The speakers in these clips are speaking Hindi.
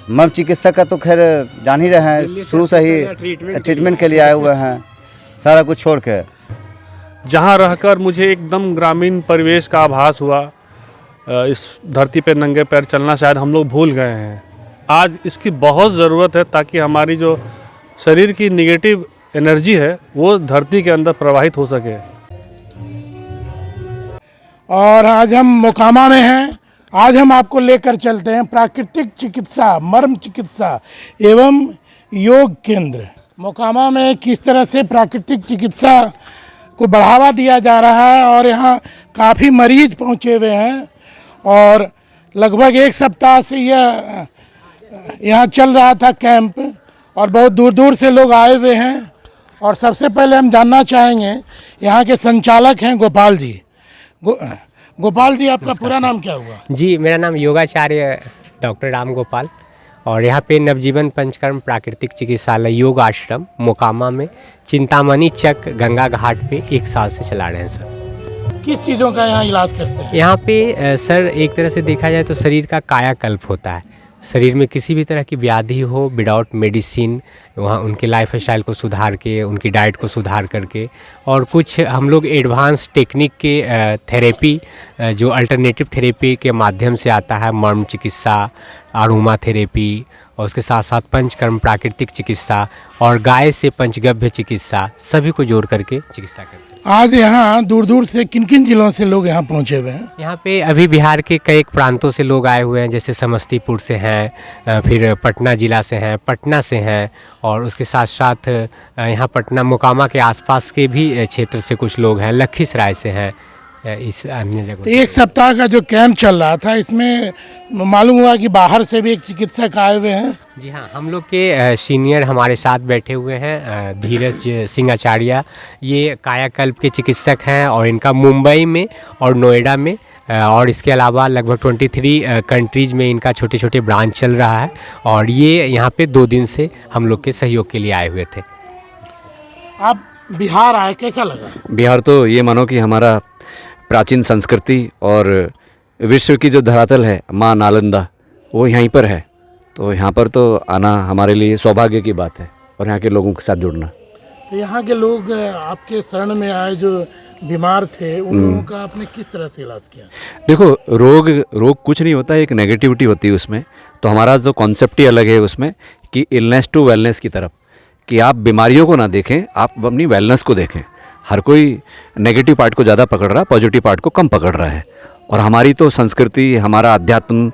मर्म चिकित्सक का तो खैर जान ही रहे हैं, शुरू से ही ट्रीटमेंट के लिए आए हुए हैं, सारा कुछ छोड़ के। जहाँ रहकर मुझे एकदम ग्रामीण परिवेश का आभास हुआ। इस धरती पर नंगे पैर चलना शायद हम लोग भूल गए हैं। आज इसकी बहुत ज़रूरत है ताकि हमारी जो शरीर की निगेटिव एनर्जी है वो धरती के अंदर प्रवाहित हो सके। और आज हम मोकामा में हैं। आज हम आपको लेकर चलते हैं प्राकृतिक चिकित्सा, मर्म चिकित्सा एवं योग केंद्र। मोकामा में किस तरह से प्राकृतिक चिकित्सा को बढ़ावा दिया जा रहा है और यहाँ काफ़ी मरीज पहुँचे हुए हैं और लगभग एक सप्ताह से यह यहाँ चल रहा था कैंप और बहुत दूर दूर से लोग आए हुए हैं। और सबसे पहले हम जानना चाहेंगे, यहाँ के संचालक हैं गोपाल जी। गोपाल जी, आपका पूरा नाम क्या हुआ? जी, मेरा नाम योगाचार्य डॉक्टर राम गोपाल और यहाँ पे नवजीवन पंचकर्म प्राकृतिक चिकित्सालय योग आश्रम मोकामा में चिंतामणि चक गंगा घाट पे 1 साल से चला रहे हैं सर। किस चीज़ों का यहाँ इलाज करते हैं? यहाँ पे सर एक तरह से देखा जाए तो शरीर का कायाकल्प होता है। शरीर में किसी भी तरह की व्याधि हो विदाउट मेडिसिन, वहाँ उनके लाइफ स्टाइल को सुधार के, उनकी डाइट को सुधार करके, और कुछ हम लोग एडवांस टेक्निक के थेरेपी जो अल्टरनेटिव थेरेपी के माध्यम से आता है, मर्म चिकित्सा, अरोमा थेरेपी, और उसके साथ साथ पंचकर्म प्राकृतिक चिकित्सा और गाय से पंचगव्य चिकित्सा, सभी को जोड़ करके चिकित्सा करते हैं। आज यहाँ दूर दूर से किन किन जिलों से लोग यहाँ पहुँचे हुए हैं? यहाँ पे अभी बिहार के कई प्रांतों से लोग आए हुए हैं, जैसे समस्तीपुर से हैं, फिर पटना ज़िला से हैं, पटना से हैं, और उसके साथ साथ यहाँ पटना मोकामा के आसपास के भी क्षेत्र से कुछ लोग हैं, लखीसराय से हैं, इस अन्य जगह। तो 1 सप्ताह का जो कैंप चल रहा था, इसमें मालूम हुआ कि बाहर से भी एक चिकित्सक आए हुए हैं। जी हाँ, हम लोग के सीनियर हमारे साथ बैठे हुए हैं, धीरज सिंह आचार्य। ये कायाकल्प के चिकित्सक हैं और इनका मुंबई में और नोएडा में और इसके अलावा लगभग 23 कंट्रीज़ में इनका छोटे छोटे ब्रांच चल रहा है। और ये यहाँ पे 2 दिन से हम लोग के सहयोग के लिए आए हुए थे। आप बिहार आए, कैसा लगा? बिहार तो ये मानो कि हमारा प्राचीन संस्कृति और विश्व की जो धरातल है माँ नालंदा, वो यहीं पर है। तो यहाँ पर तो आना हमारे लिए सौभाग्य की बात है और यहाँ के लोगों के साथ जुड़ना। तो यहाँ के लोग आपके शरण में आए जो बीमार थे, उन लोगों का आपने किस तरह से इलाज किया? देखो, रोग कुछ नहीं होता है, एक नेगेटिविटी होती है उसमें। तो हमारा जो कॉन्सेप्ट ही अलग है उसमें कि इलनेस टू वेलनेस की तरफ, कि आप बीमारियों को ना देखें, आप अपनी वेलनेस को देखें। हर कोई नेगेटिव पार्ट को ज़्यादा पकड़ रहा है, पॉजिटिव पार्ट को कम पकड़ रहा है। और हमारी तो संस्कृति, हमारा अध्यात्म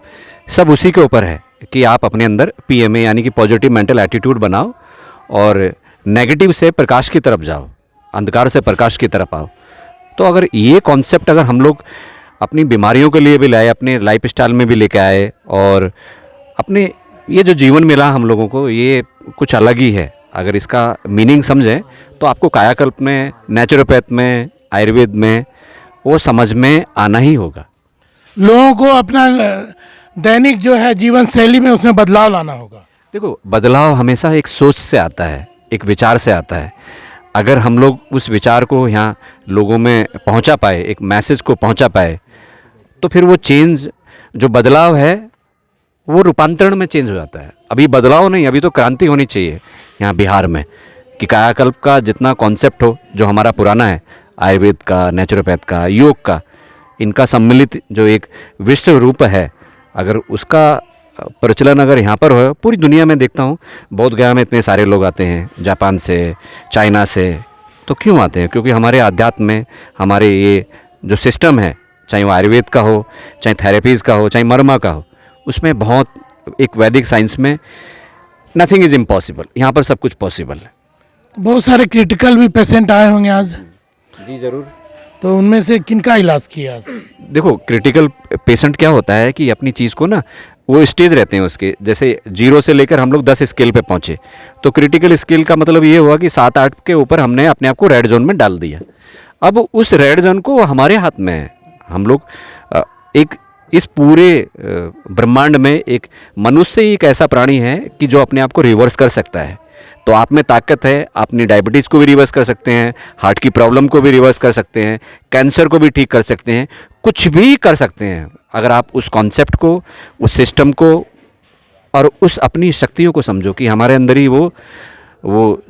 सब उसी के ऊपर है कि आप अपने अंदर PMA यानी कि पॉजिटिव मेंटल एटीट्यूड बनाओ और नेगेटिव से प्रकाश की तरफ जाओ, अंधकार से प्रकाश की तरफ आओ। तो अगर ये कॉन्सेप्ट अगर हम लोग अपनी बीमारियों के लिए भी लाए, अपने लाइफ स्टाइल में भी लेके आए, और अपने ये जो जीवन मिला हम लोगों को, ये कुछ अलग ही है। अगर इसका मीनिंग समझें तो आपको कायाकल्प में, नेचुरोपैथ में, आयुर्वेद में वो समझ में आना ही होगा। लोगों को अपना दैनिक जो है जीवन शैली में उसमें बदलाव लाना होगा। देखो, बदलाव हमेशा एक सोच से आता है, एक विचार से आता है। अगर हम लोग उस विचार को यहाँ लोगों में पहुँचा पाए, एक मैसेज को पहुँचा पाए, तो फिर वो चेंज, जो बदलाव है वो रूपांतरण में चेंज हो जाता है। अभी बदलाव नहीं, अभी तो क्रांति होनी चाहिए यहाँ बिहार में, कि कायाकल्प का जितना कॉन्सेप्ट हो जो हमारा पुराना है, आयुर्वेद का, नेचुरोपैथ का, योग का, इनका सम्मिलित जो एक विश्व रूप है, अगर उसका प्रचलन अगर यहाँ पर हो, पूरी दुनिया में देखता हूँ, बोध गया में इतने सारे लोग आते हैं, जापान से, चाइना से। तो क्यों आते हैं? क्योंकि हमारे अध्यात्म में, हमारे ये जो सिस्टम है, चाहे वो आयुर्वेद का हो, चाहे थेरेपीज़ का हो, चाहे मर्मा का हो, उसमें बहुत एक वैदिक साइंस में नथिंग इज़ इम्पॉसिबल, यहाँ पर सब कुछ पॉसिबल है। बहुत सारे क्रिटिकल भी पेशेंट आए होंगे आज। जी ज़रूर। तो उनमें से किनका इलाज किया? देखो, क्रिटिकल पेशेंट क्या होता है कि अपनी चीज़ को ना, वो स्टेज रहते हैं उसके, जैसे 0 से लेकर हम लोग 10 स्केल पे पहुँचे। तो क्रिटिकल स्केल का मतलब ये हुआ कि 7-8 के ऊपर हमने अपने आप को रेड जोन में डाल दिया। अब उस रेड जोन को हमारे हाथ में है। हम लोग एक इस पूरे ब्रह्मांड में एक मनुष्य ही एक ऐसा प्राणी है कि जो अपने आप को रिवर्स कर सकता है। तो आप में ताकत है, अपनी डायबिटीज़ को भी रिवर्स कर सकते हैं, हार्ट की प्रॉब्लम को भी रिवर्स कर सकते हैं, कैंसर को भी ठीक कर सकते हैं, कुछ भी कर सकते हैं अगर आप उस कॉन्सेप्ट को, उस सिस्टम को और उस अपनी शक्तियों को समझो कि हमारे अंदर ही वो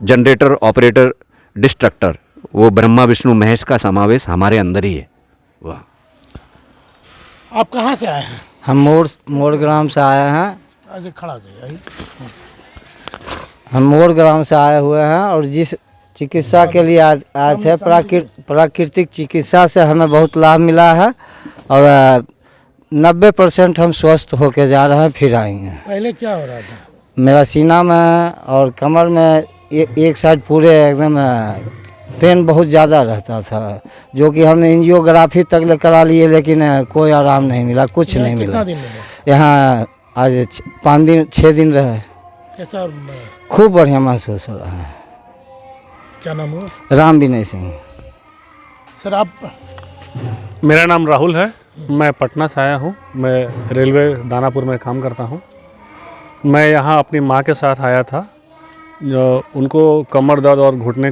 जनरेटर, ऑपरेटर, डिस्ट्रक्टर, वो ब्रह्मा विष्णु महेश का समावेश हमारे अंदर ही है। वाह। आप कहाँ से आए हैं? हम मोर ग्राम से आए हैं। आज खड़ा हो जाइए। हम मोर ग्राम से आए हुए हैं और जिस चिकित्सा के लिए आज आए थे, प्राकृतिक चिकित्सा से हमें बहुत लाभ मिला है और 90% हम स्वस्थ होके जा रहे हैं, फिर आएंगे। पहले क्या हो रहा था? मेरा सीना में और कमर में एक साइड पूरे एकदम पेन बहुत ज़्यादा रहता था, जो कि हमने एंजियोग्राफी तक करा लिए, लेकिन कोई आराम नहीं मिला, कुछ नहीं मिला। कितना दिन मिला? यहाँ आज 6 दिन रहे। कैसा? खूब बढ़िया महसूस हो रहा है। क्या नाम हुआ? राम विनय सिंह। सर आप? मेरा नाम राहुल है, मैं पटना से आया हूँ। मैं रेलवे दानापुर में काम करता हूँ। मैं यहाँ अपनी माँ के साथ आया था, जो उनको कमर दर्द और घुटने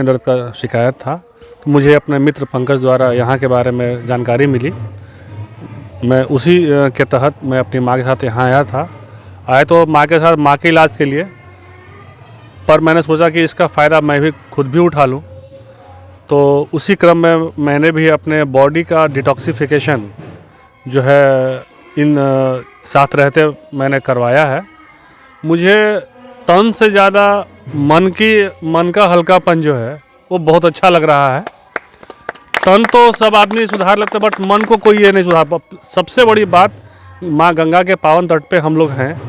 दर्द का शिकायत था। तो मुझे अपने मित्र पंकज द्वारा यहाँ के बारे में जानकारी मिली। मैं उसी के तहत मैं अपनी माँ के साथ यहाँ आया था। आए तो माँ के साथ माँ के इलाज के लिए, पर मैंने सोचा कि इसका फ़ायदा मैं भी खुद भी उठा लूँ। तो उसी क्रम में मैंने भी अपने बॉडी का डिटॉक्सिफिकेशन जो है इन साथ रहते मैंने करवाया है। मुझे तन से ज़्यादा मन का हल्कापन जो है वो बहुत अच्छा लग रहा है। तन तो सब आदमी सुधार लेते, बट मन को कोई ये नहीं सुधार। सबसे बड़ी बात, माँ गंगा के पावन तट पे हम लोग हैं,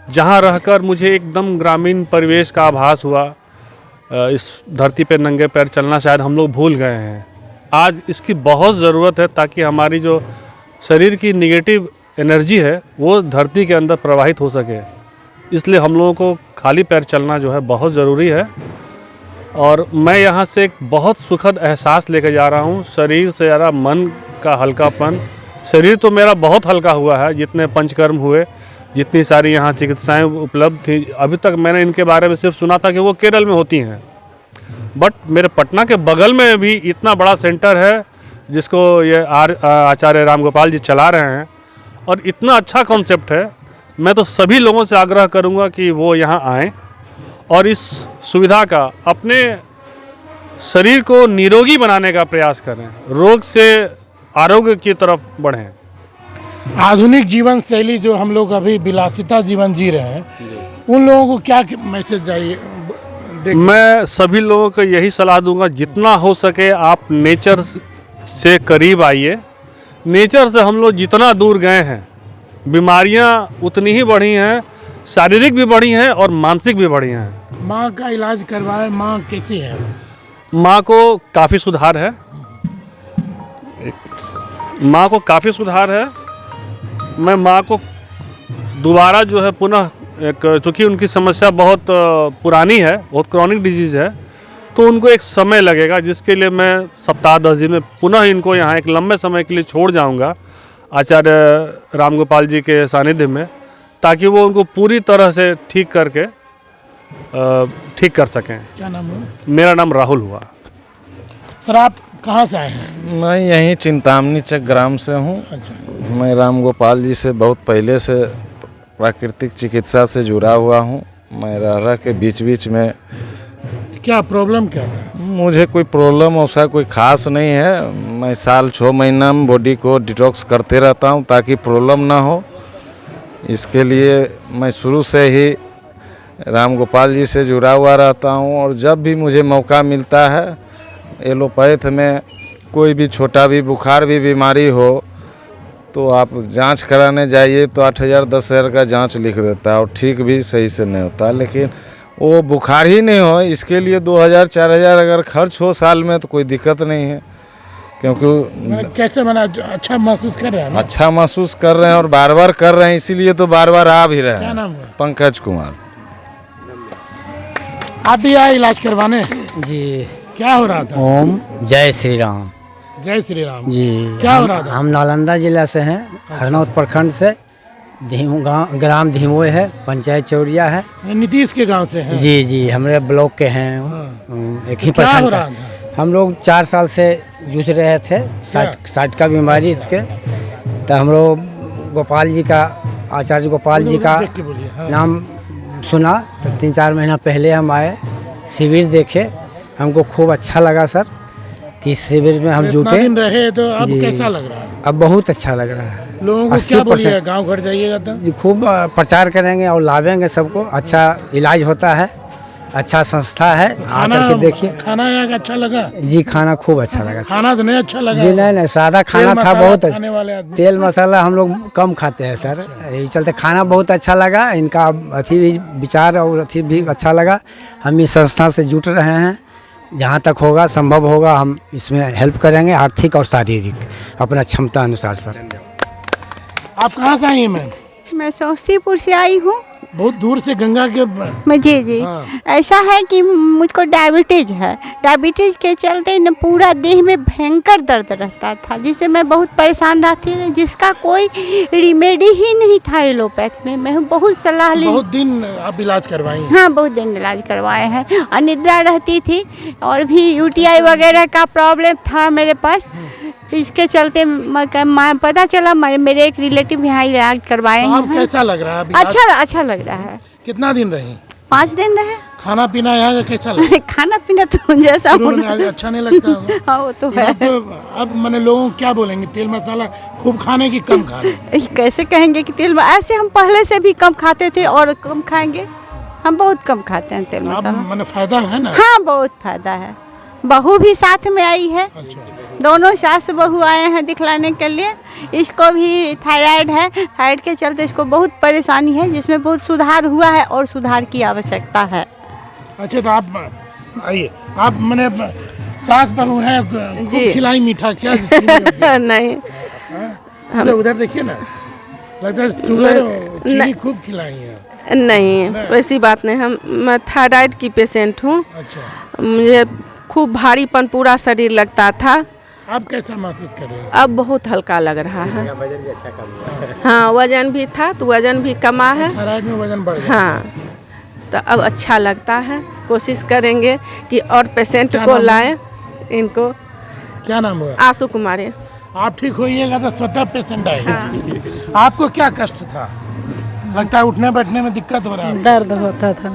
जहाँ रहकर मुझे एकदम ग्रामीण परिवेश का आभास हुआ। इस धरती पे नंगे पैर चलना शायद हम लोग भूल गए हैं। आज इसकी बहुत ज़रूरत है, ताकि हमारी जो शरीर की निगेटिव एनर्जी है वो धरती के अंदर प्रवाहित हो सके। इसलिए हम लोगों को खाली पैर चलना जो है बहुत ज़रूरी है। और मैं यहाँ से एक बहुत सुखद एहसास लेकर जा रहा हूँ। शरीर से ज़्यादा मन का हल्कापन। शरीर तो मेरा बहुत हल्का हुआ है, जितने पंचकर्म हुए, जितनी सारी यहाँ चिकित्साएं उपलब्ध थी। अभी तक मैंने इनके बारे में सिर्फ सुना था कि वो केरल में होती हैं, बट मेरे पटना के बगल में भी इतना बड़ा सेंटर है जिसको ये आचार्य रामगोपाल जी चला रहे हैं, और इतना अच्छा कॉन्सेप्ट है। मैं तो सभी लोगों से आग्रह करूंगा कि वो यहाँ आएं और इस सुविधा का अपने शरीर को निरोगी बनाने का प्रयास करें, रोग से आरोग्य की तरफ बढ़ें। आधुनिक जीवन शैली जो हम लोग अभी विलासिता जीवन जी रहे हैं, उन लोगों को क्या मैसेज चाहिए? मैं सभी लोगों को यही सलाह दूंगा, जितना हो सके आप नेचर से करीब आइए। नेचर से हम लोग जितना दूर गए हैं, बीमारियां उतनी ही बढ़ी हैं, शारीरिक भी बढ़ी हैं और मानसिक भी बढ़ी हैं। माँ का इलाज करवाए, माँ कैसी है? माँ को काफ़ी सुधार है। माँ को काफ़ी सुधार है। मैं माँ को दोबारा जो है पुनः चूँकि उनकी समस्या बहुत पुरानी है, बहुत क्रॉनिक डिजीज़ है, तो उनको एक समय लगेगा, जिसके लिए मैं सप्ताह 10 दिन में पुनः इनको यहाँ एक लंबे समय के लिए छोड़ जाऊँगा आचार्य रामगोपाल जी के सानिध्य में, ताकि वो उनको पूरी तरह से ठीक करके ठीक कर सकें। क्या नाम है? मेरा नाम राहुल हुआ। सर आप कहाँ से आए हैं? मैं यहीं चिंतामणी चक ग्राम से हूँ। अच्छा। मैं रामगोपाल जी से बहुत पहले से प्राकृतिक चिकित्सा से जुड़ा हुआ हूँ। मैं रह के बीच बीच में क्या प्रॉब्लम क्या था? मुझे कोई प्रॉब्लम वैसा कोई ख़ास नहीं है। मैं साल 6 महीना में बॉडी को डिटॉक्स करते रहता हूँ ताकि प्रॉब्लम ना हो। इसके लिए मैं शुरू से ही रामगोपाल जी से जुड़ा हुआ रहता हूँ, और जब भी मुझे मौका मिलता है, एलोपैथ में कोई भी छोटा भी बुखार भी बीमारी हो तो आप जांच कराने जाइए तो 8,000 10,000 का जांच लिख देता है, और ठीक भी सही से नहीं होता। लेकिन वो बुखार ही नहीं हो, इसके लिए 2,000 4,000 अगर खर्च हो साल में तो कोई दिक्कत नहीं है, क्योंकि कैसे बना? अच्छा महसूस कर रहे हैं ना? अच्छा महसूस कर रहे हैं और बार बार कर रहे हैं, इसीलिए तो बार बार आ भी रहे क्या हैं। नाम है? पंकज कुमार। आप भी आए इलाज करवाने? जी। क्या हो रहा था? ओम जय श्री राम। जय श्री राम जी। क्या हो रहा था? हम नालंदा जिला से हैं, हरनौत प्रखंड से। ग्राम धीमोय है, पंचायत चौरिया है। नीतीश के गांव से हैं? जी जी, हमारे ब्लॉक के हैं। एक ही क्या हो प्रखंड रहा का। था? हम लोग 4 साल से जूझ रहे थे साठ का बीमारी इसके। तो हम लोग गोपाल जी का आचार्य गोपाल जी का देख के बोलिए। हाँ। नाम सुना, तो 3-4 महीना पहले हम आए, शिविर देखे, हमको खूब अच्छा लगा सर कि इस शिविर में हम इतना जुटे। दिन रहे तो अब जी। कैसा लग रहा है? अब बहुत अच्छा लग रहा है। लोगों को 80% क्या बोलिए, गांव घर जाइएगा तो? जी खूब प्रचार करेंगे और लावेंगे सबको। अच्छा इलाज होता है, अच्छा संस्था है, आकर के देखिए। खाना यहाँ का अच्छा लगा? जी खाना खूब अच्छा लगा सर। खाना तो नहीं अच्छा लगा? जी नहीं, सादा खाना तेल था मसाला बहुत। खाने वाले आदमी। तेल मसाला हम लोग कम खाते हैं सर, यही चलते खाना बहुत अच्छा लगा। इनका अथी भी विचार और अथी भी अच्छा लगा। हम इस संस्था से जुट रहे हैं, जहाँ तक होगा संभव होगा हम इसमें हेल्प करेंगे, आर्थिक और शारीरिक अपना क्षमता अनुसार सर। आप कहाँ से आई हैं मैम? मैं समस्तीपुर से आई हूँ। बहुत दूर से गंगा के। जी हाँ। ऐसा है कि मुझको डायबिटीज है। डायबिटीज के चलते न पूरा देह में भयंकर दर्द रहता था, जिससे मैं बहुत परेशान रहती थी, जिसका कोई रिमेडी ही नहीं था एलोपैथ में। मैं बहुत सलाह ली। बहुत दिन आप इलाज करवाई हैं? हाँ, बहुत दिन इलाज करवाए हैं। अनिद्रा रहती थी और भी यूटीआई वगैरह का प्रॉब्लम था मेरे पास। इसके चलते पता चला मेरे एक रिलेटिव यहाँ इलाज करवाए तो अब हैं। कैसा लग रहा है अभी? अच्छा लग रहा है। कितना दिन रही? 5 दिन रहे। खाना पीना यहाँ का कैसा लगा? खाना पीना तो जैसा शुरू में होना। अच्छा नहीं लगता होगा? हाँ वो तो है। अब तो अब मैंने लोगों को क्या बोलेंगे, तेल मसाला खूब खाने की कम खाने? कैसे कहेंगे कि तेल ऐसे हम पहले से भी कम खाते थे और कम खाएंगे। हम बहुत कम खाते हैं तेल अब मसाला। मैंने फायदा है ना? हाँ बहुत फायदा है। बहू भी साथ में आई है। अच्छा। दोनों सास बहू आए हैं दिखलाने के लिए। इसको भी थायराइड है। थायराइड के चलते इसको बहुत परेशानी है, जिसमें बहुत सुधार हुआ है और सुधार की आवश्यकता है। अच्छा तो आप आइए, आप मैंने सास बहू है, खूब खिलाई मीठा क्या? नहीं उधर देखिए ना, लगता है शुगर चीनी खूब खिलाई है। नहीं, वैसी बात नहीं। मैं थायराइड की पेशेंट हूँ। अच्छा। मुझे खूब भारीपन पूरा शरीर लगता था। आप कैसा महसूस कर रहे हैं? अब बहुत हल्का लग रहा है। वजन भी अच्छा कम है। हाँ वजन भी था तो वजन भी कमा है। थायराइड में वजन बढ़ गया। हाँ तो अब अच्छा लगता है। कोशिश करेंगे कि और पेशेंट क्या को नाम है? लाएं। इनको क्या नाम हुआ? आशु कुमारी। आप ठीक होइएगा तो स्वतः पेशेंट आएगा। आपको क्या कष्ट था? लगता है उठने बैठने में दिक्कत हो रहा है? दर्द होता था,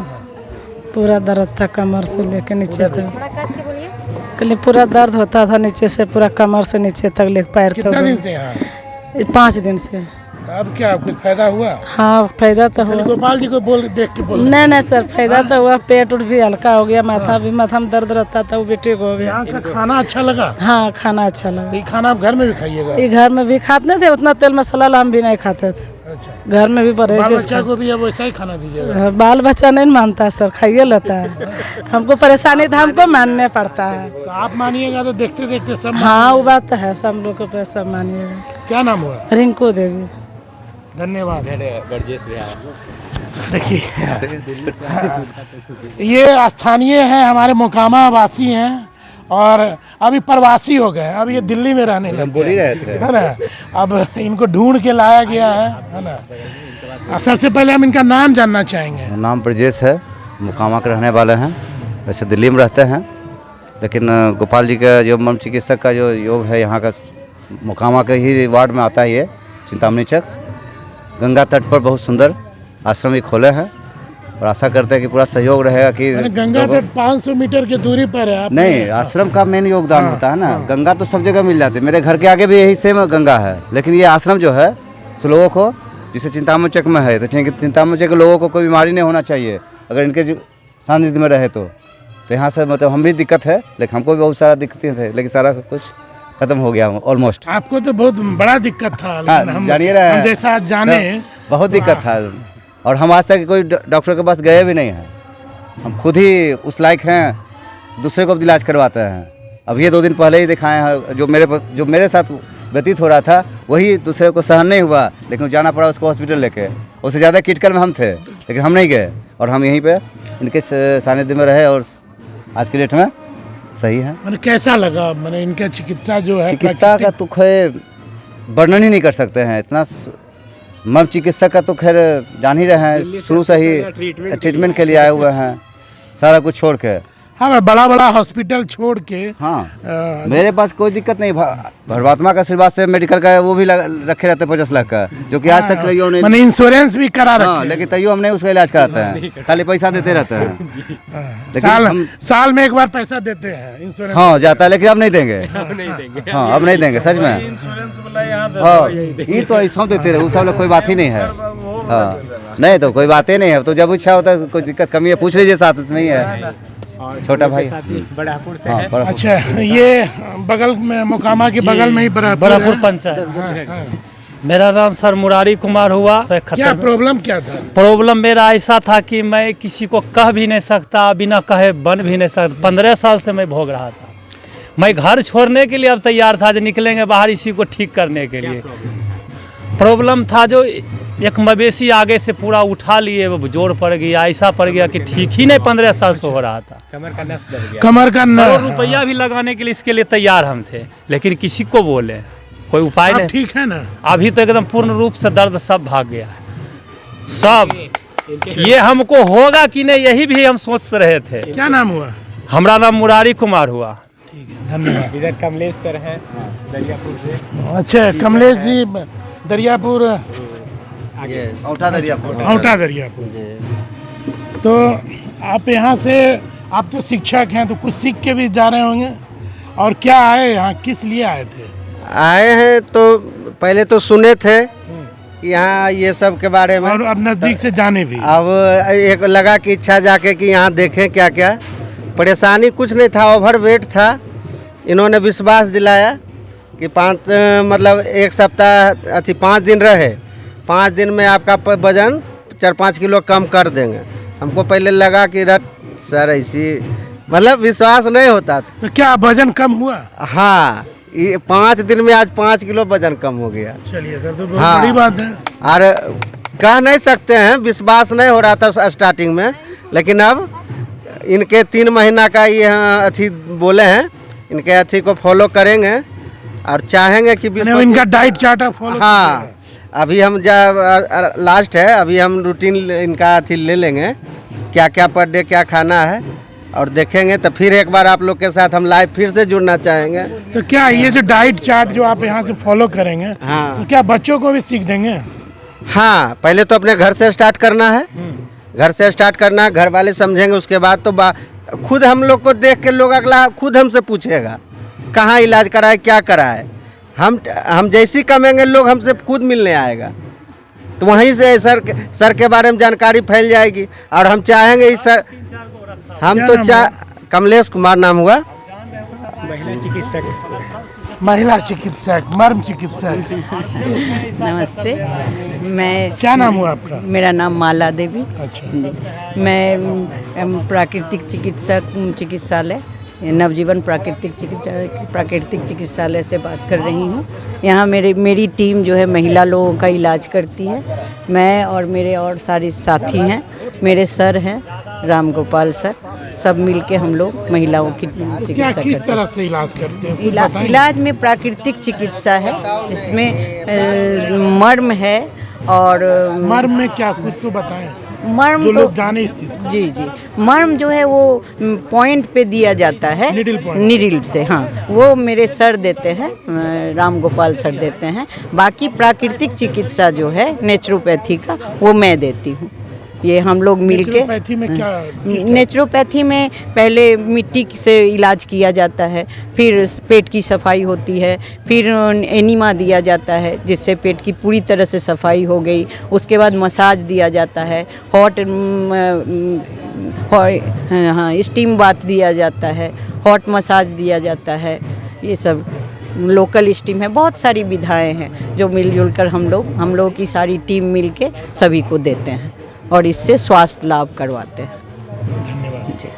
पूरा दर्द था कमर से लेकर नीचे तक। कल पूरा दर्द होता था नीचे से, पूरा कमर से नीचे तक ले पैर तक। कितना दिन से यहाँ? 5 दिन से। अब क्या कुछ फायदा हुआ? हाँ फायदा तो हुआ। गोपाल जी को देख के बोल। नहीं सर, फायदा तो हुआ। पेट उठ भी हल्का हो गया, माथा में दर्द रहता था वो भी ठीक हो गया। यहाँ का खाना अच्छा लगा? हाँ खाना अच्छा लगा। ये खाना आप घर में भी खाइएगा? ये घर में भी खाते थे, उतना तेल मसाला हम भी नहीं खाते थे। अच्छा। घर में भी बाल परहेज बच्चा को भी अब वैसा ही खाना दीजिएगा? बाल बच्चा नहीं मानता सर, खाइए लेता है। हमको परेशानी था, हमको मानने पड़ता है। तो आप मानिएगा तो देखते देखते सब हाँ वो बात तो है, सब लोग को सब मानिएगा। क्या नाम हुआ? रिंकू देवी। धन्यवाद। देखिए ये स्थानीय हैं, हमारे मोकामा वासी हैं और अभी प्रवासी हो गए। अब ये दिल्ली में रहने लगे, बोल ही रहे थे, है ना। अब इनको ढूंढ के लाया गया है ना। सबसे पहले हम इनका नाम जानना चाहेंगे। नाम ब्रजेश है, मोकामा के रहने वाले हैं। वैसे दिल्ली में रहते हैं, लेकिन गोपाल जी का जो मर्म चिकित्सक का जो योग है यहाँ का, मोकामा के ही वार्ड में आता है ये चिंतामणि चक। गंगा तट पर बहुत सुंदर आश्रम भी खोले हैं और आशा करते हैं कि पूरा सहयोग रहेगा कि गंगा तट 500 मीटर की दूरी पर है। आप नहीं, आश्रम का मेन योगदान होता है ना। गंगा तो सब जगह मिल जाती है, मेरे घर के आगे भी यही सेम गंगा है, लेकिन ये आश्रम जो है सो लोगों को, जैसे चिंतामणि चक में है तो चिंतामणि चक के लोगों को कोई बीमारी नहीं होना चाहिए अगर इनके सानिध्य में रहे तो यहाँ से मतलब हम भी दिक्कत है, लेकिन हमको भी बहुत सारा दिक्कतें थे, लेकिन सारा कुछ खत्म हो गया ऑलमोस्ट। आपको तो बहुत बड़ा दिक्कत था, लेकिन हम जानिए रहे हम जैसा जाने बहुत दिक्कत था और हम आज तक कोई डॉक्टर के पास गए भी नहीं हैं। हम खुद ही उस लायक हैं, दूसरे को भी इलाज करवाते हैं। अब ये 2 दिन पहले ही दिखाए हैं, जो मेरे साथ व्यतीत हो रहा था वही दूसरे को सहन नहीं हुआ, लेकिन जाना पड़ा उसको हॉस्पिटल लेके। उससे ज़्यादा क्रिटिकल में हम थे, लेकिन हम नहीं गए और हम यहीं पे इनके सानिध्य में रहे और आज के डेट में सही है। मैंने कैसा लगा, मैंने इनका चिकित्सा जो है, चिकित्सा का तो खैर वर्णन ही नहीं कर सकते हैं। इतना मर्म चिकित्सक का तो खैर जान ही रहे हैं, शुरू से ही ट्रीटमेंट के लिए आए हुए हैं, सारा कुछ छोड़ के। हाँ, बड़ा बड़ा हॉस्पिटल छोड़ के हाँ मेरे पास कोई दिक्कत नहीं, परमात्मा का आशीर्वाद से मेडिकल का वो भी रखे रहते 50 लाख का, जो कि आज तक तैयो नहीं, मैंने इंश्योरेंस भी करा रखा हाँ, लेकिन तैयो हम नहीं उसका इलाज कराते हैं, खाली पैसा देते रहते हैं। लेकिन साल में एक बार पैसा देते हैं इंश्योरेंस। हाँ जाता है, लेकिन अब नहीं देंगे, हाँ अब नहीं देंगे सच में। हाँ ये तो ऐसा देते रहे, उस सब कोई बात ही नहीं है। हाँ नहीं तो कोई बात ही नहीं है, तो जब इच्छा होता है कोई दिक्कत कमी है पूछ लीजिए, साथ में ही है छोटा भाई। हाँ, अच्छा, ये बगल में मोकामा के बगल में ही बरापुर पंचायत। मेरा नाम सर मुरारी कुमार हुआ। क्या प्रॉब्लम क्या था? प्रॉब्लम मेरा ऐसा था कि मैं किसी को कह भी नहीं सकता, बिना कहे बन भी नहीं सकता। 15 साल से मैं भोग रहा था। मैं घर छोड़ने के लिए अब तैयार था, जो निकलेंगे बाहर इसी को ठीक करने के लिए। प्रॉब्लम था जो एक मवेशी आगे से पूरा उठा लिए, वो जोड़ पड़ गया, ऐसा पड़ गया कि ठीक ही नहीं 15 साल से हो रहा था। कमर का नस दब गया। कमर का करोड़ रुपया भी लगाने के लिए इसके लिए तैयार हम थे, लेकिन किसी को बोले कोई उपाय नहीं। ठीक है ना, अभी तो एकदम पूर्ण रूप से दर्द सब भाग गया है सब। ये हमको होगा कि नहीं यही भी हम सोच रहे थे। क्या नाम हुआ? हमारा नाम मुरारी कुमार हुआ। ठीक है, धन्यवाद। इधर कमलेश सर हैं दरियापुर से। अच्छा, कमलेश जी दरियापुर, औंठा दरियापुर। औंठा दरियापुर। तो आप यहाँ से, आप तो शिक्षक हैं तो कुछ सीख के भी जा रहे होंगे, और क्या आए यहाँ, किस लिए आए थे? आए हैं तो पहले तो सुने थे यहाँ ये सब के बारे में, और अब नज़दीक से जाने भी। अब एक लगा कि इच्छा जाके कि यहाँ देखें क्या क्या। परेशानी कुछ नहीं था, ओवर वेट था। इन्होंने विश्वास दिलाया कि मतलब एक सप्ताह 5 दिन रहे, 5 दिन में आपका वजन 4-5 किलो कम कर देंगे। हमको पहले लगा कि सर ऐसी मतलब विश्वास नहीं होता था। तो क्या वजन कम हुआ? हाँ, ये 5 दिन में आज 5 किलो वजन कम हो गया। चलिए तो बहुत बड़ी बात है। और कह नहीं सकते हैं, विश्वास नहीं हो रहा था स्टार्टिंग में, लेकिन अब इनके 3 महीना का ये अथी बोले हैं, इनके अथी को फॉलो करेंगे और चाहेंगे कि इनका डाइट चार्ट फॉलो। हाँ, अभी हम जब लास्ट है, अभी हम रूटीन इनका अथी ले लेंगे, क्या क्या पर डे क्या खाना है, और देखेंगे। तो फिर एक बार आप लोग के साथ हम लाइव फिर से जुड़ना चाहेंगे। तो क्या ये जो डाइट चार्ट जो आप यहाँ से फॉलो करेंगे, हाँ, तो क्या बच्चों को भी सीख देंगे? हाँ, पहले तो अपने घर से स्टार्ट करना है, घर से स्टार्ट करना है, घर वाले समझेंगे, उसके बाद तो खुद हम लोग को देख के लोग अगला खुद हमसे पूछेगा कहाँ इलाज कराए, क्या कराए। हम जैसी कमेंगे लोग हमसे खुद मिलने आएगा, तो वहीं से सर के बारे में जानकारी फैल जाएगी। और हम चाहेंगे इस सर, हम तो कमलेश कुमार नाम हुआ, महिला चिकित्सक, मर्म चिकित्सक। नमस्ते, मैं, क्या नाम हुआ आपका? मेरा नाम माला देवी। अच्छा। मैं प्राकृतिक चिकित्सालय नवजीवन प्राकृतिक चिकित्सालय से बात कर रही हूँ। यहाँ मेरी टीम जो है महिला लोगों का इलाज करती है। मैं और मेरे और सारे साथी हैं, मेरे सर हैं राम गोपाल सर, सब मिलके हम लोग महिलाओं की चिकित्सा करते हैं। किस तरह से इलाज करते हैं? इलाज में प्राकृतिक चिकित्सा है, इसमें मर्म है। और मर्म में क्या, कुछ तो बताएं मर्म जो तो लोग जाने इस चीज़ को। जी, मर्म जो है वो पॉइंट पे दिया जाता है, निडिल से। हाँ, वो मेरे सर देते हैं, राम गोपाल सर देते हैं। बाकी प्राकृतिक चिकित्सा जो है नेचुरोपैथी का, वो मैं देती हूँ। ये हम लोग मिलके। नेचुरोपैथी में क्या? नेचुरोपैथी में पहले मिट्टी से इलाज किया जाता है, फिर पेट की सफाई होती है, फिर एनिमा दिया जाता है जिससे पेट की पूरी तरह से सफाई हो गई। उसके बाद मसाज दिया जाता है, स्टीम बाथ दिया जाता है, हॉट मसाज दिया जाता है। ये सब लोकल स्टीम है, बहुत सारी विधाएं हैं जो मिलजुल कर हम लोग की सारी टीम मिलके सभी को देते हैं और इससे स्वास्थ्य लाभ करवाते हैं। धन्यवाद जी।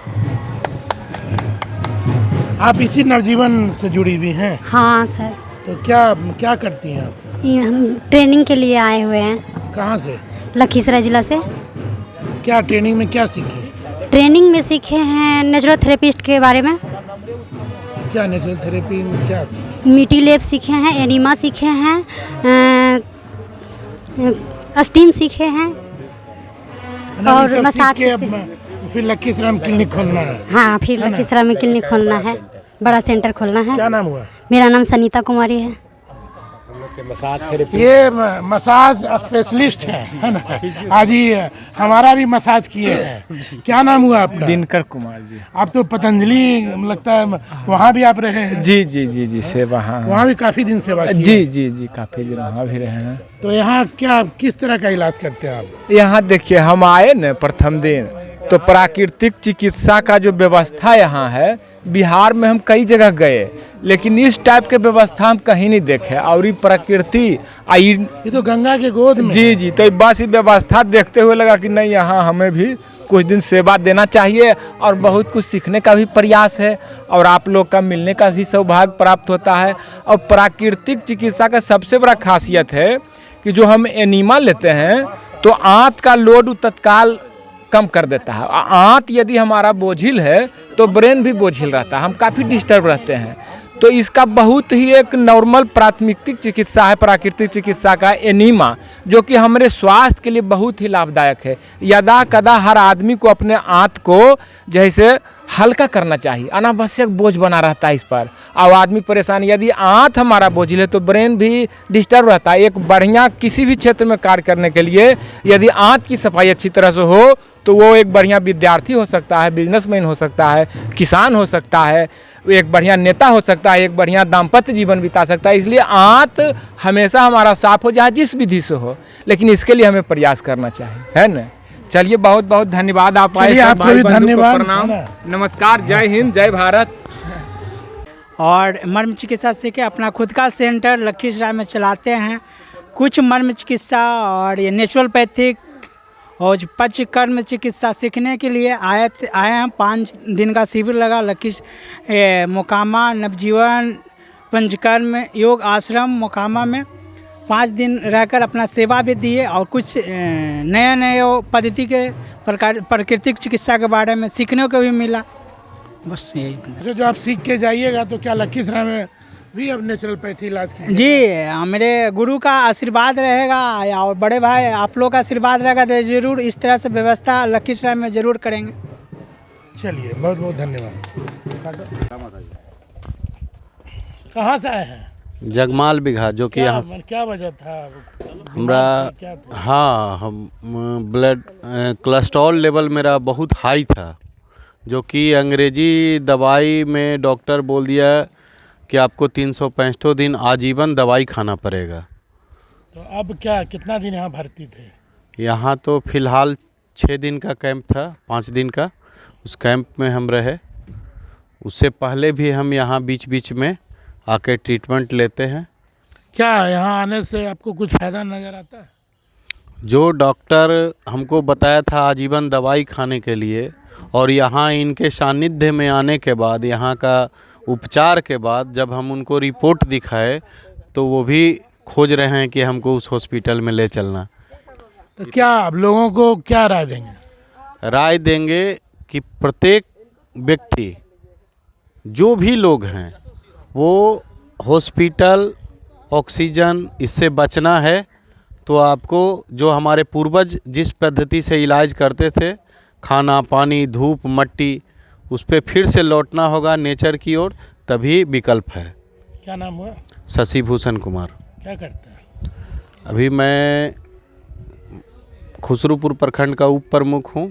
आप इसी नवजीवन से जुड़ी हुई हैं? हाँ सर। तो क्या करती हैं आप? ये हम ट्रेनिंग के लिए आए हुए हैं। कहाँ से? लखीसराय जिला से। क्या ट्रेनिंग में क्या सीखे? ट्रेनिंग में सीखे हैं नेचुरोथेरेपिस्ट के बारे में। क्या नेचुरोथेरेपी में क्या सीखे? मिट्टी लेप सीखे हैं, एनिमा सीखे हैं, स्टीम सीखे हैं और मसाज फिर लखीसराय में क्लिनिक खोलना है? हाँ, फिर लखीसराय में क्लिनिक खोलना है, बड़ा सेंटर खोलना है। क्या नाम हुआ? मेरा नाम सनीता कुमारी है। ये मसाज स्पेशलिस्ट है ना? आज ही हमारा भी मसाज किए हैं। क्या नाम हुआ आपका? दिनकर कुमार जी। आप तो पतंजलि लगता है वहाँ भी आप रहे हैं? जी जी जी जी, सेवा। हाँ, वहाँ भी काफ़ी दिन सेवा की? जी जी जी, काफ़ी दिन वहाँ भी रहे हैं। तो यहाँ क्या किस तरह का इलाज करते हैं आप? यहाँ देखिए, हम आए न प्रथम दिन तो प्राकृतिक चिकित्सा का जो व्यवस्था यहाँ है, बिहार में हम कई जगह गए लेकिन इस टाइप के व्यवस्था हम कहीं नहीं देखे। और ये प्रकृति ये तो गंगा के गोद में। जी जी, तो बस ये व्यवस्था देखते हुए लगा कि नहीं, यहाँ हमें भी कुछ दिन सेवा देना चाहिए और बहुत कुछ सीखने का भी प्रयास है और आप लोग का मिलने का भी सौभाग्य प्राप्त होता है। और प्राकृतिक चिकित्सा का सबसे बड़ा खासियत है कि जो हम एनीमा लेते हैं तो आंत का लोड तत्काल कम कर देता है। आंत यदि हमारा बोझिल है तो ब्रेन भी बोझिल रहता है, हम काफ़ी डिस्टर्ब रहते हैं। तो इसका बहुत ही एक नॉर्मल प्राथमिक चिकित्सा है प्राकृतिक चिकित्सा का एनीमा, जो कि हमारे स्वास्थ्य के लिए बहुत ही लाभदायक है। यदा कदा हर आदमी को अपने आंत को जैसे हल्का करना चाहिए, अनावश्यक बोझ बना रहता है इस पर और आदमी परेशान। यदि आंत हमारा बोझिल है तो ब्रेन भी डिस्टर्ब रहता है। एक बढ़िया किसी भी क्षेत्र में कार्य करने के लिए यदि आंत की सफाई अच्छी तरह से हो तो वो एक बढ़िया विद्यार्थी हो सकता है, बिजनेसमैन हो सकता है, किसान हो सकता है, एक बढ़िया नेता हो सकता है, एक बढ़िया दाम्पत्य जीवन बिता सकता है। इसलिए आंत हमेशा हमारा साफ हो जाए जिस विधि से हो, लेकिन इसके लिए हमें प्रयास करना चाहिए, है ना? चलिए, बहुत बहुत धन्यवाद। आप आए, आपको भी धन्यवाद, प्रणाम, नमस्कार, जय हिंद, जय भारत। और मर्म चिकित्सा सीखे अपना खुद का सेंटर लखीसराय में चलाते हैं। कुछ मर्म चिकित्सा और ये नेचुरलपैथिक और पंचकर्म चिकित्सा सीखने के लिए आए हैं। 5 दिन का शिविर लगा मोकामा नवजीवन पंचकर्म योग आश्रम मोकामा में। 5 दिन रहकर अपना सेवा भी दिए और कुछ नए पद्धति के प्राकृतिक चिकित्सा के बारे में सीखने को भी मिला। बस यही। जो आप सीख के जाइएगा तो क्या लखीसराय में भी अब नेचुरलपैथी इलाज कीजिएगा? जी, मेरे गुरु का आशीर्वाद रहेगा और बड़े भाई आप लोग का आशीर्वाद रहेगा तो जरूर इस तरह से व्यवस्था लखीसराय में जरूर करेंगे। चलिए, बहुत बहुत धन्यवाद। कहाँ से आए हैं? जगमाल बिघा, जो कि यहाँ क्या वजह था हमारा? हाँ, हम ब्लड कोलेस्ट्रॉल लेवल मेरा बहुत हाई था, जो कि अंग्रेजी दवाई में डॉक्टर बोल दिया कि आपको 365 दिन आजीवन दवाई खाना पड़ेगा। तो अब क्या, कितना दिन यहाँ भर्ती थे? यहाँ तो फ़िलहाल 6 दिन का कैंप था, 5 दिन का, उस कैंप में हम रहे। उससे पहले भी हम यहाँ बीच बीच में आके ट्रीटमेंट लेते हैं। क्या यहाँ आने से आपको कुछ फ़ायदा नज़र आता है? जो डॉक्टर हमको बताया था आजीवन दवाई खाने के लिए, और यहाँ इनके सानिध्य में आने के बाद, यहाँ का उपचार के बाद जब हम उनको रिपोर्ट दिखाए तो वो भी खोज रहे हैं कि हमको उस हॉस्पिटल में ले चलना। तो क्या आप लोगों को क्या राय देंगे? राय देंगे कि प्रत्येक व्यक्ति, जो भी लोग हैं, वो हॉस्पिटल, ऑक्सीजन, इससे बचना है तो आपको जो हमारे पूर्वज जिस पद्धति से इलाज करते थे, खाना, पानी, धूप, मट्टी, उस पर फिर से लौटना होगा नेचर की ओर, तभी विकल्प है। क्या नाम हुआ? शशि भूषण कुमार। क्या करते हैं? अभी मैं खुसरूपुर प्रखंड का उप प्रमुख हूँ,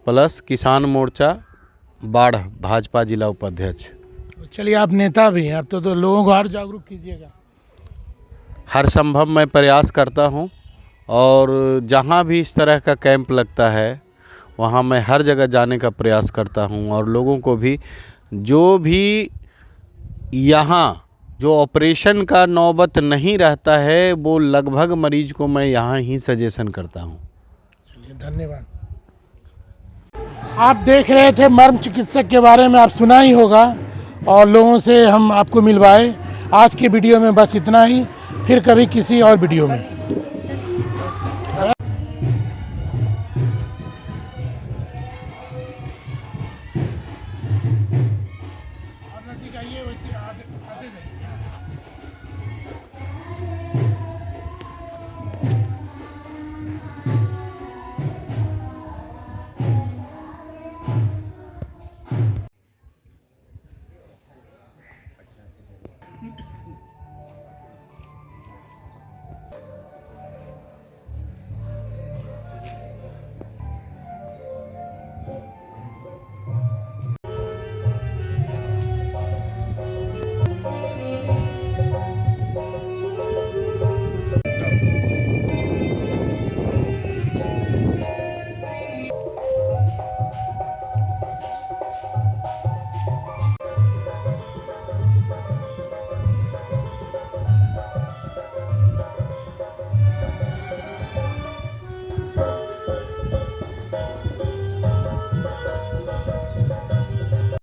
प्लस किसान मोर्चा बाढ़ भाजपा जिला उपाध्यक्ष। चलिए, आप नेता भी हैं, अब तो लोगों को और जागरूक कीजिएगा। हर संभव मैं प्रयास करता हूँ और जहाँ भी इस तरह का कैंप लगता है वहाँ मैं हर जगह जाने का प्रयास करता हूँ और लोगों को भी, जो भी यहाँ जो ऑपरेशन का नौबत नहीं रहता है, वो लगभग मरीज को मैं यहाँ ही सजेशन करता हूँ। चलिए, धन्यवाद। आप देख रहे थे मर्म चिकित्सक के बारे में, आप सुना ही होगा और लोगों से हम आपको मिलवाए। आज के वीडियो में बस इतना ही, फिर कभी किसी और वीडियो में।